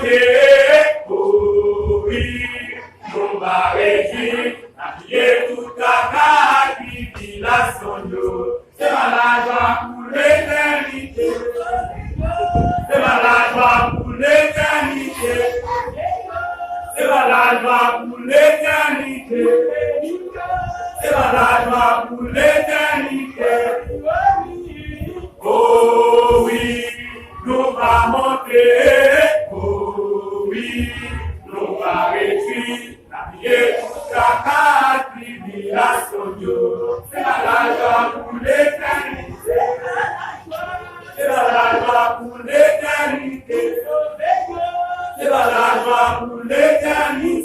monter, oh oui, nous va réussir, habiller toute la civilisation. C'est la joie pour l'éternité. C'est la joie pour l'éternité. C'est la joie pour l'éternité. C'est la joie pour l'éternité. Oh oui, nous va monter. Oh oui, nous va réussir. Habiller toute la tribulation. C'est la joie pour l'éternité. C'est la joie pour l'éternité. C'est la joie pour l'éternité.